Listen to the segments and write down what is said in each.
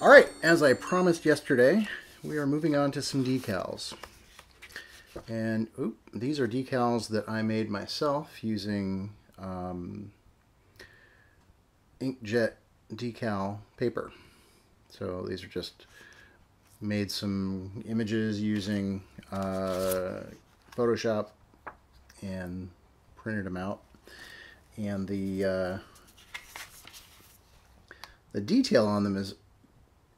All right, as I promised yesterday, we are moving on to some decals. And these are decals that I made myself using inkjet decal paper. So these are just made some images using Photoshop and printed them out. And the detail on them is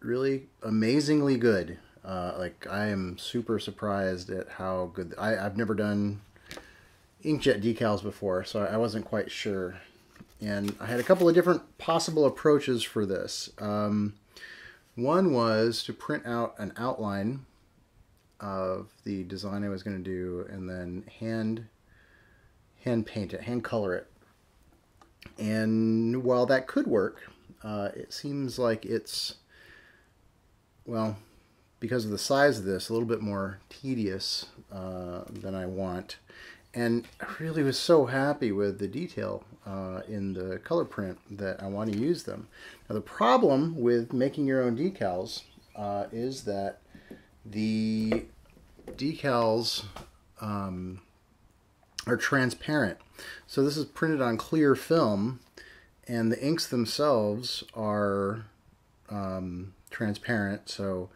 really amazingly good. Like, I am super surprised at how good. I've never done inkjet decals before, so I wasn't quite sure. And I had a couple of different possible approaches for this. One was to print out an outline of the design I was going to do and then hand paint it, hand color it. And while that could work, it seems like it's, well, because of the size of this, a little bit more tedious than I want. And I really was so happy with the detail in the color print that I want to use them. Now, the problem with making your own decals is that the decals are transparent. So this is printed on clear film, and the inks themselves are transparent. So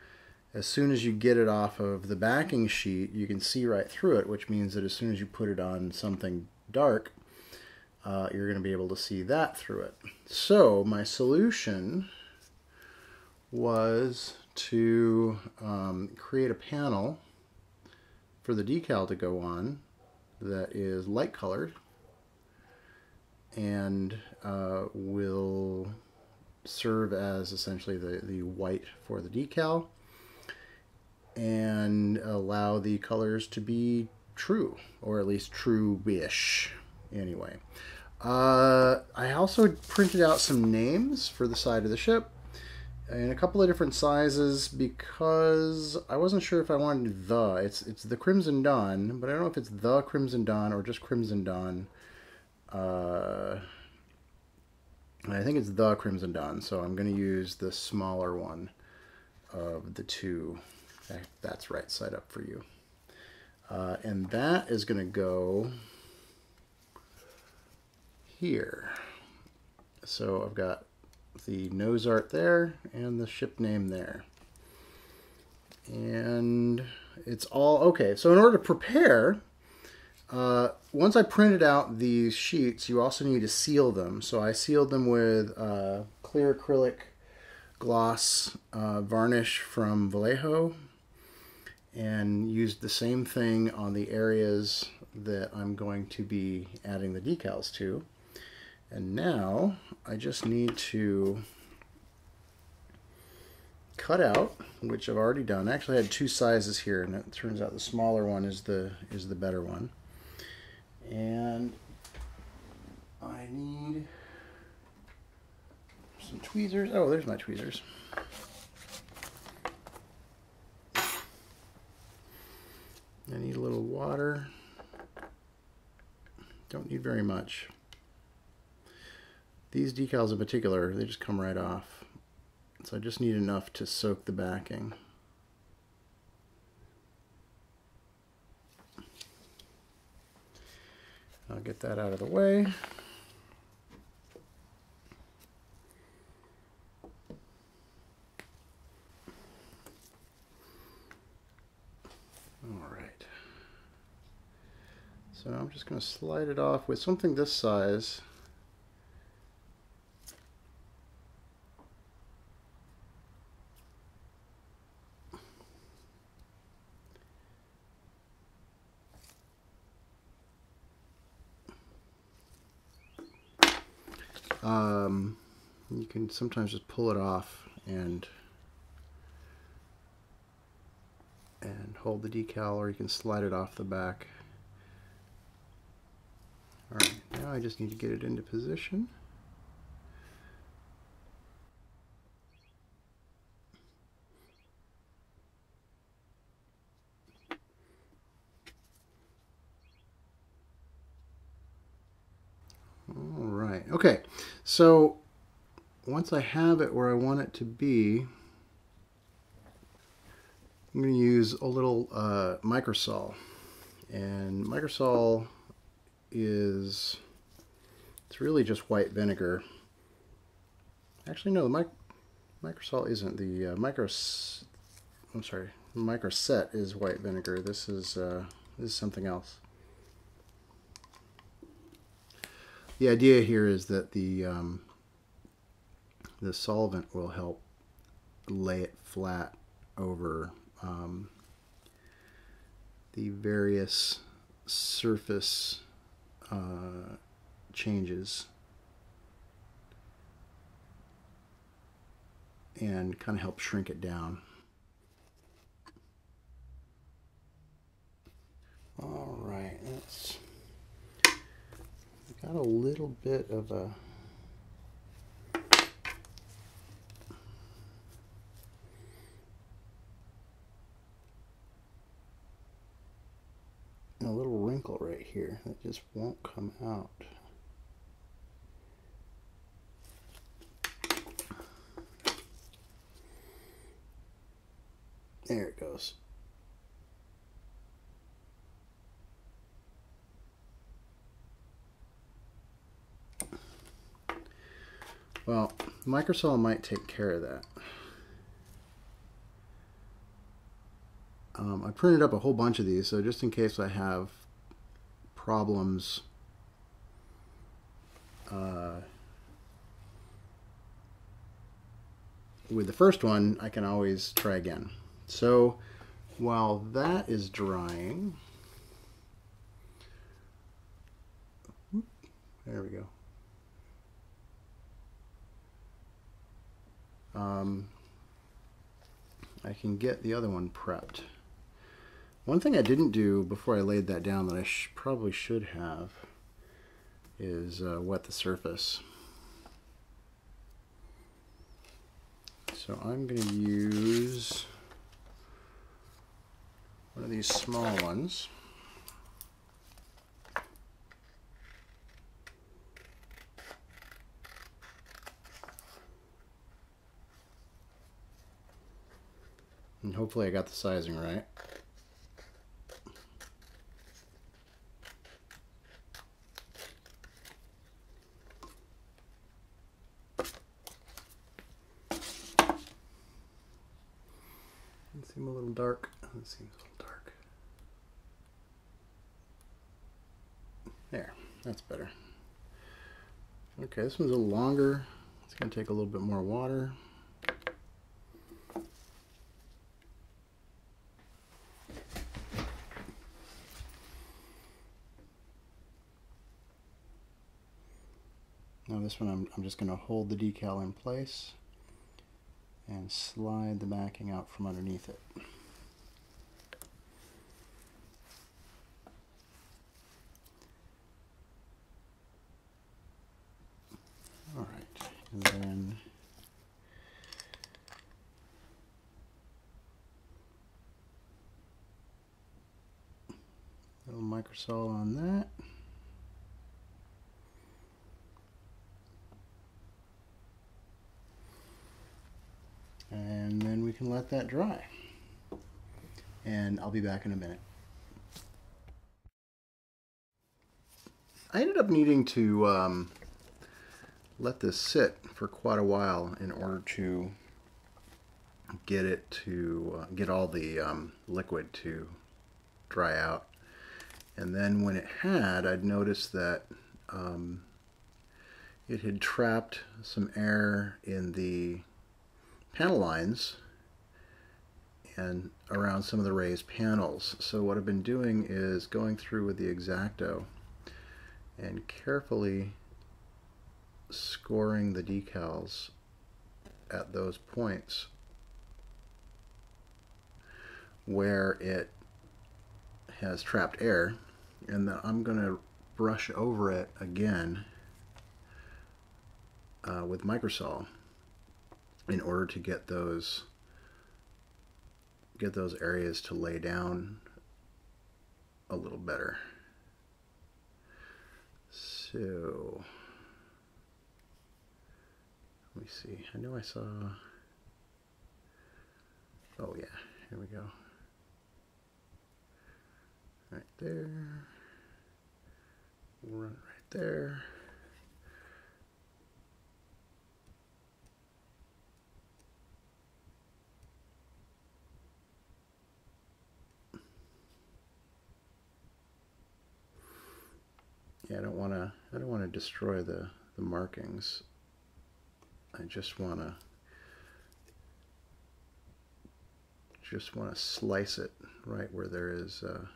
as soon as you get it off of the backing sheet, you can see right through it, which means that as soon as you put it on something dark, you're going to be able to see that through it. So my solution was to create a panel for the decal to go on that is light colored and will serve as essentially the white for the decal and allow the colors to be true, or at least true-ish anyway. I also printed out some names for the side of the ship in a couple of different sizes because I wasn't sure if I wanted it's the Crimson Dawn, but I don't know if it's the Crimson Dawn or just Crimson Dawn. I think it's the Crimson Dawn, so I'm going to use the smaller one of the two. That's right side up for you. And that is going to go here. So I've got the nose art there and the ship name there. And it's all okay. So in order to prepare, once I printed out these sheets, you also need to seal them. So I sealed them with clear acrylic gloss varnish from Vallejo and used the same thing on the areas that I'm going to be adding the decals to. And now I just need to cut out, which I've already done. I actually had two sizes here, and it turns out the smaller one is the better one. And I need some tweezers. Oh, there's my tweezers. I need a little water. Don't need very much. These decals in particular, they just come right off. So I just need enough to soak the backing. I'll get that out of the way. All right. So I'm just going to slide it off with something this size. You can sometimes just pull it off and hold the decal, or you can slide it off the back. Alright, now I just need to get it into position. Alright, okay, so once I have it where I want it to be, I'm going to use a little microsol, and microsol it's really just white vinegar. Actually, no, the microsol isn't. The microset is white vinegar. This is something else. The idea here is that the solvent will help lay it flat over the various surface changes and kind of help shrink it down. All right, that's got a little bit of a little wrinkle right here that just won't come out. There it goes. Well, microsol might take care of that. I printed up a whole bunch of these, so just in case I have problems with the first one, I can always try again. So while that is drying, there we go. I can get the other one prepped. One thing I didn't do before I laid that down that I probably should have is wet the surface. So I'm going to use one of these small ones. And hopefully I got the sizing right. It seems a little dark. It seems a little dark. There, that's better. Okay, this one's a little longer. It's going to take a little bit more water. Now this one I'm just going to hold the decal in place and slide the backing out from underneath it. All right, and then a little microsol on that. And then we can let that dry. And I'll be back in a minute. I ended up needing to let this sit for quite a while in order to get it to get all the liquid to dry out. And then when it had, I'd noticed that it had trapped some air in the panel lines and around some of the raised panels. So what I've been doing is going through with the X-Acto and carefully scoring the decals at those points where it has trapped air, and then I'm going to brush over it again with microsol in order to get those areas to lay down a little better. So let me see. I know I saw. Oh yeah, here we go. Right there. We'll run it right there. Yeah, I don't want to destroy the markings. I just want to slice it right where there is a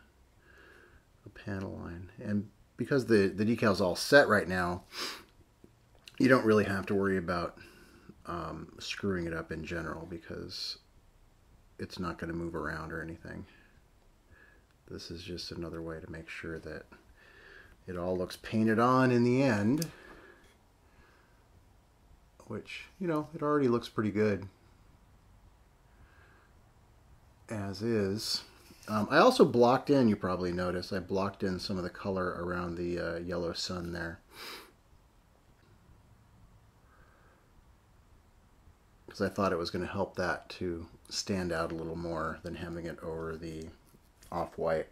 panel line. And because the decal's all set right now, you don't really have to worry about screwing it up in general, because it's not going to move around or anything. This is just another way to make sure that it all looks painted on in the end, which, you know, it already looks pretty good as is. I also blocked in, you probably noticed, I blocked in some of the color around the yellow sun there, because I thought it was going to help that to stand out a little more than having it over the off-white.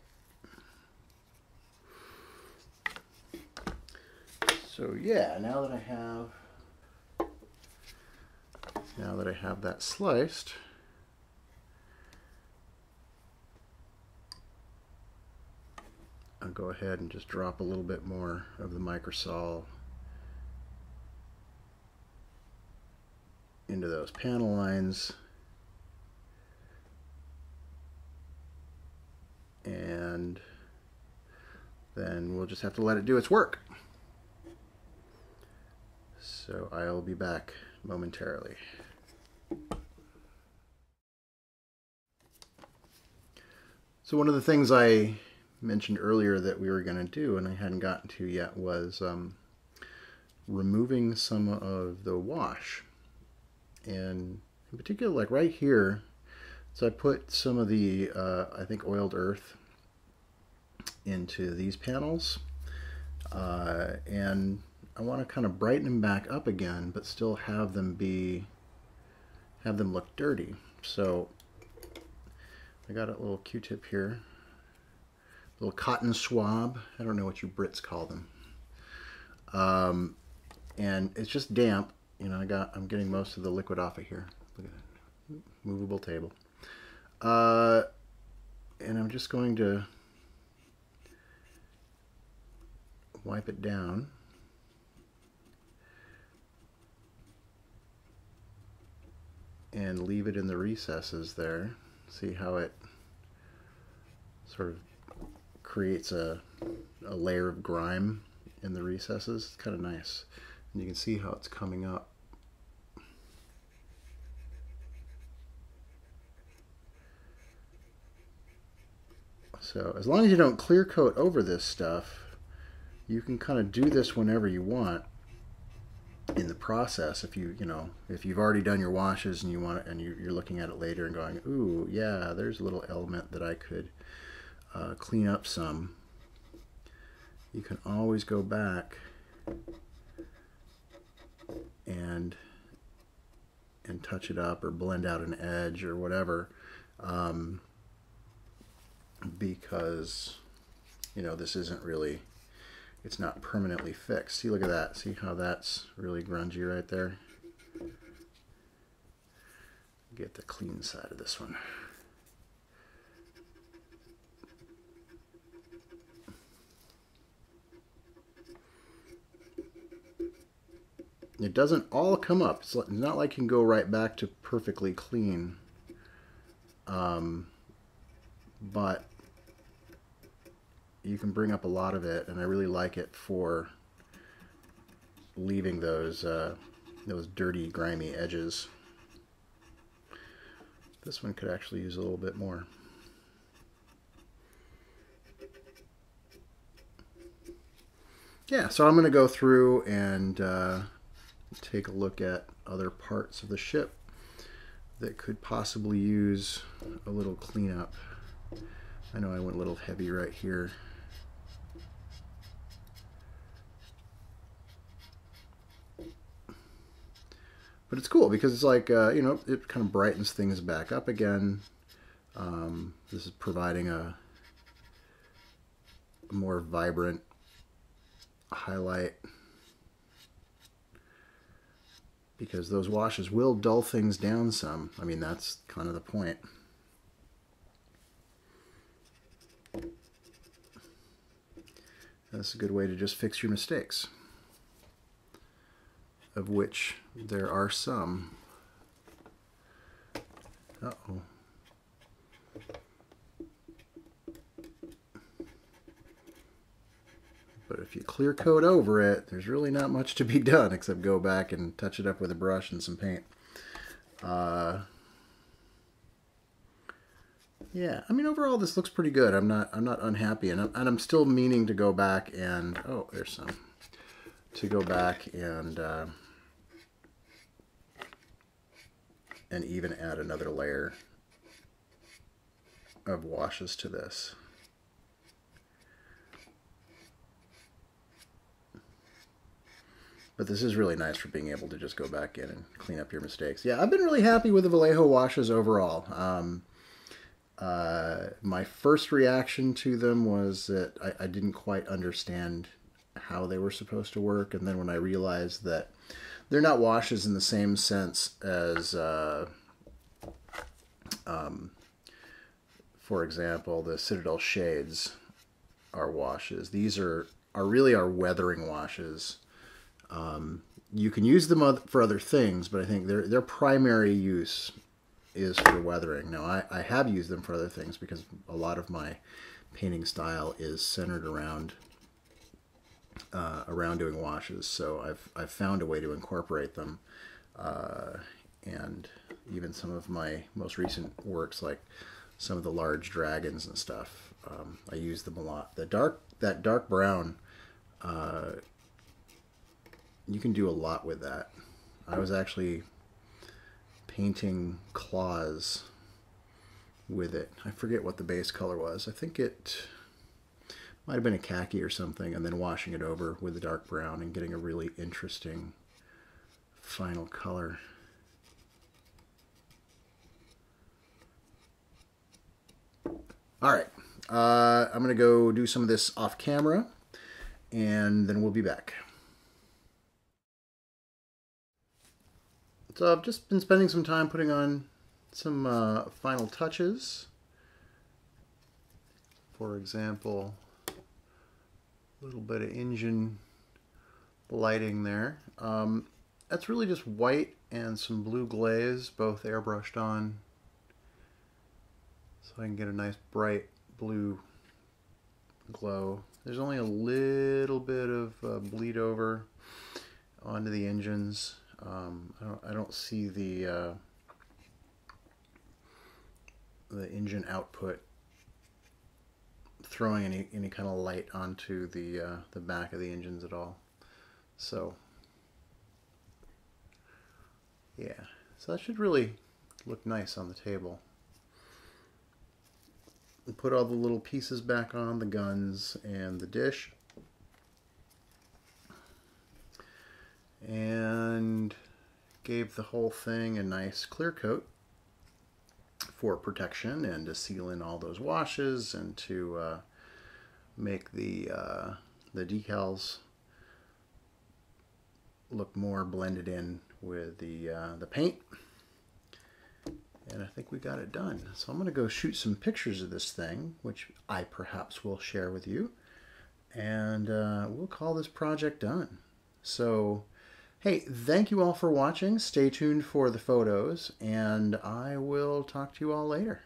So yeah, now that I have that sliced, I'll go ahead and just drop a little bit more of the microsol into those panel lines, and then we'll just have to let it do its work. So I'll be back momentarily. So one of the things I mentioned earlier that we were going to do and I hadn't gotten to yet was removing some of the wash. And in particular, like right here, so I put some of the, I think, oiled earth into these panels. And I want to kind of brighten them back up again, but still have them look dirty. So I got a little Q-tip here, a little cotton swab. I don't know what you Brits call them. And it's just damp. You know, I'm getting most of the liquid off of here. Look at that, movable table. And I'm just going to wipe it down. And leave it in the recesses there. See how it sort of creates a layer of grime in the recesses? It's kind of nice. And you can see how it's coming up. So as long as you don't clear coat over this stuff, you can kind of do this whenever you want in the process. If you've already done your washes and you're looking at it later and going, ooh, yeah, there's a little element that I could clean up some, you can always go back and touch it up or blend out an edge or whatever, because this isn't really, it's not permanently fixed. See, look at that. See how that's really grungy right there? Get the clean side of this one. It doesn't all come up. It's not like you can go right back to perfectly clean. But you can bring up a lot of it, and I really like it for leaving those dirty, grimy edges. This one could actually use a little bit more. Yeah, so I'm going to go through and take a look at other parts of the ship that could possibly use a little cleanup. I know I went a little heavy right here. But it's cool because it's like, it kind of brightens things back up again. This is providing a a more vibrant highlight, because those washes will dull things down some. I mean, that's kind of the point. That's a good way to just fix your mistakes, of which there are some. Uh-oh. But if you clear coat over it, there's really not much to be done except go back and touch it up with a brush and some paint. Yeah, I mean, overall this looks pretty good. I'm not unhappy, and I'm still meaning to go back and there's some to go back and even add another layer of washes to this. But this is really nice for being able to just go back in and clean up your mistakes. Yeah, I've been really happy with the Vallejo washes overall. My first reaction to them was that I didn't quite understand how they were supposed to work, and then when I realized that they're not washes in the same sense as, for example, the Citadel Shades are washes. These are really weathering washes. You can use them for other things, but I think their primary use is for weathering. Now, I have used them for other things because a lot of my painting style is centered around doing washes. So I've found a way to incorporate them, and even some of my most recent works, like some of the large dragons and stuff, I use them a lot. That dark brown. You can do a lot with that. I was actually painting claws with it. I forget what the base color was. I think it might have been a khaki or something, and then washing it over with the dark brown and getting a really interesting final color. All right, I'm gonna go do some of this off camera, and then we'll be back. So I've just been spending some time putting on some final touches. For example, a little bit of engine lighting there. That's really just white and some blue glaze, both airbrushed on, so I can get a nice bright blue glow. There's only a little bit of bleed over onto the engines. I don't see the engine output throwing any kind of light onto the back of the engines at all. So yeah, so that should really look nice on the table. And put all the little pieces back on, the guns and the dish. And gave the whole thing a nice clear coat for protection and to seal in all those washes and to make the decals look more blended in with the paint. And I think we got it done. So I'm going to go shoot some pictures of this thing, which I perhaps will share with you, and we'll call this project done. So hey, thank you all for watching. Stay tuned for the photos, and I will talk to you all later.